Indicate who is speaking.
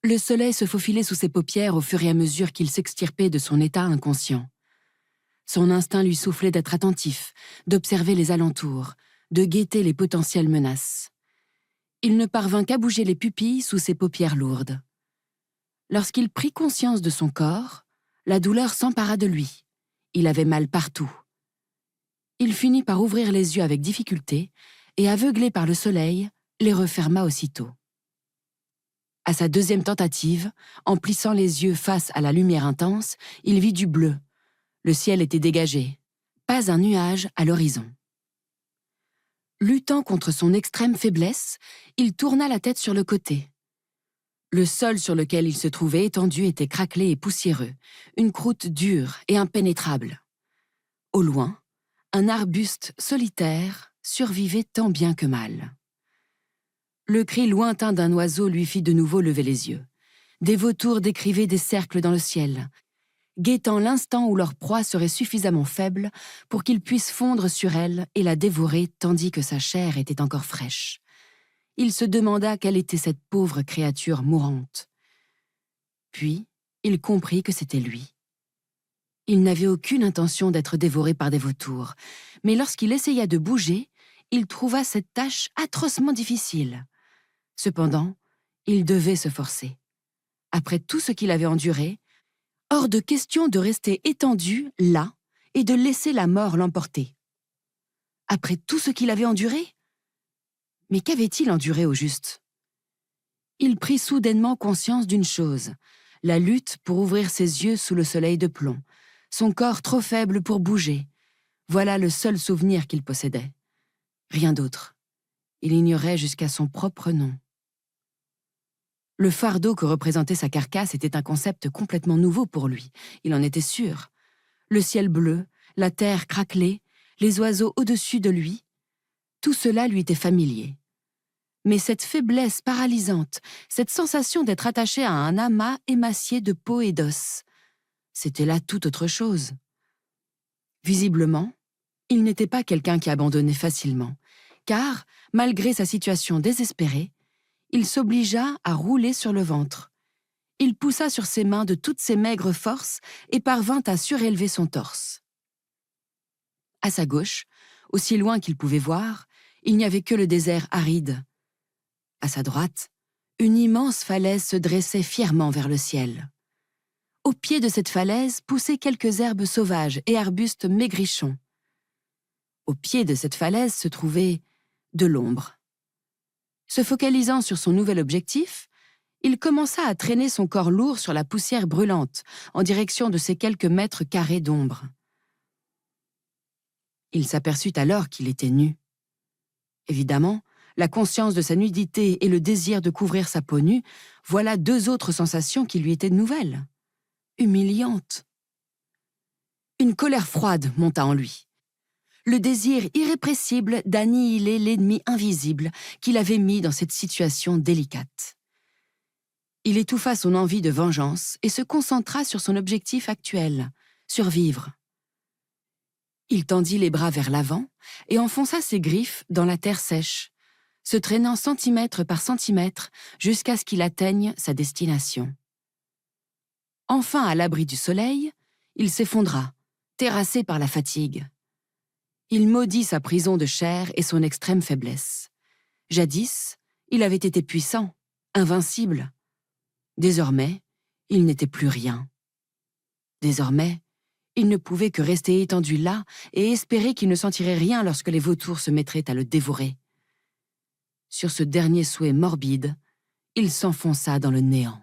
Speaker 1: Le soleil se faufilait sous ses paupières au fur et à mesure qu'il s'extirpait de son état inconscient. Son instinct lui soufflait d'être attentif, d'observer les alentours, de guetter les potentielles menaces. Il ne parvint qu'à bouger les pupilles sous ses paupières lourdes. Lorsqu'il prit conscience de son corps, la douleur s'empara de lui. Il avait mal partout. Il finit par ouvrir les yeux avec difficulté et, aveuglé par le soleil, les referma aussitôt. À sa deuxième tentative, en plissant les yeux face à la lumière intense, il vit du bleu. Le ciel était dégagé. Pas un nuage à l'horizon. Luttant contre son extrême faiblesse, il tourna la tête sur le côté. Le sol sur lequel il se trouvait étendu était craquelé et poussiéreux, une croûte dure et impénétrable. Au loin, un arbuste solitaire survivait tant bien que mal. Le cri lointain d'un oiseau lui fit de nouveau lever les yeux. Des vautours décrivaient des cercles dans le ciel, guettant l'instant où leur proie serait suffisamment faible pour qu'ils puissent fondre sur elle et la dévorer tandis que sa chair était encore fraîche. Il se demanda quelle était cette pauvre créature mourante. Puis, il comprit que c'était lui. Il n'avait aucune intention d'être dévoré par des vautours, mais lorsqu'il essaya de bouger, il trouva cette tâche atrocement difficile. Cependant, il devait se forcer. Après tout ce qu'il avait enduré, hors de question de rester étendu, là, et de laisser la mort l'emporter. Après tout ce qu'il avait enduré? Mais qu'avait-il enduré au juste? Il prit soudainement conscience d'une chose, la lutte pour ouvrir ses yeux sous le soleil de plomb, son corps trop faible pour bouger. Voilà le seul souvenir qu'il possédait. Rien d'autre. Il ignorait jusqu'à son propre nom. Le fardeau que représentait sa carcasse était un concept complètement nouveau pour lui, il en était sûr. Le ciel bleu, la terre craquelée, les oiseaux au-dessus de lui, tout cela lui était familier. Mais cette faiblesse paralysante, cette sensation d'être attaché à un amas émacié de peau et d'os, c'était là tout autre chose. Visiblement, il n'était pas quelqu'un qui abandonnait facilement, car, malgré sa situation désespérée, il s'obligea à rouler sur le ventre. Il poussa sur ses mains de toutes ses maigres forces et parvint à surélever son torse. À sa gauche, aussi loin qu'il pouvait voir, il n'y avait que le désert aride. À sa droite, une immense falaise se dressait fièrement vers le ciel. Au pied de cette falaise poussaient quelques herbes sauvages et arbustes maigrichons. Au pied de cette falaise se trouvait de l'ombre. Se focalisant sur son nouvel objectif, il commença à traîner son corps lourd sur la poussière brûlante, en direction de ces quelques mètres carrés d'ombre. Il s'aperçut alors qu'il était nu. Évidemment, la conscience de sa nudité et le désir de couvrir sa peau nue, voilà deux autres sensations qui lui étaient nouvelles, humiliantes. Une colère froide monta en lui. Le désir irrépressible d'annihiler l'ennemi invisible qui l'avait mis dans cette situation délicate. Il étouffa son envie de vengeance et se concentra sur son objectif actuel, survivre. Il tendit les bras vers l'avant et enfonça ses griffes dans la terre sèche, se traînant centimètre par centimètre jusqu'à ce qu'il atteigne sa destination. Enfin à l'abri du soleil, il s'effondra, terrassé par la fatigue. Il maudit sa prison de chair et son extrême faiblesse. Jadis, il avait été puissant, invincible. Désormais, il n'était plus rien. Désormais, il ne pouvait que rester étendu là et espérer qu'il ne sentirait rien lorsque les vautours se mettraient à le dévorer. Sur ce dernier souhait morbide, il s'enfonça dans le néant.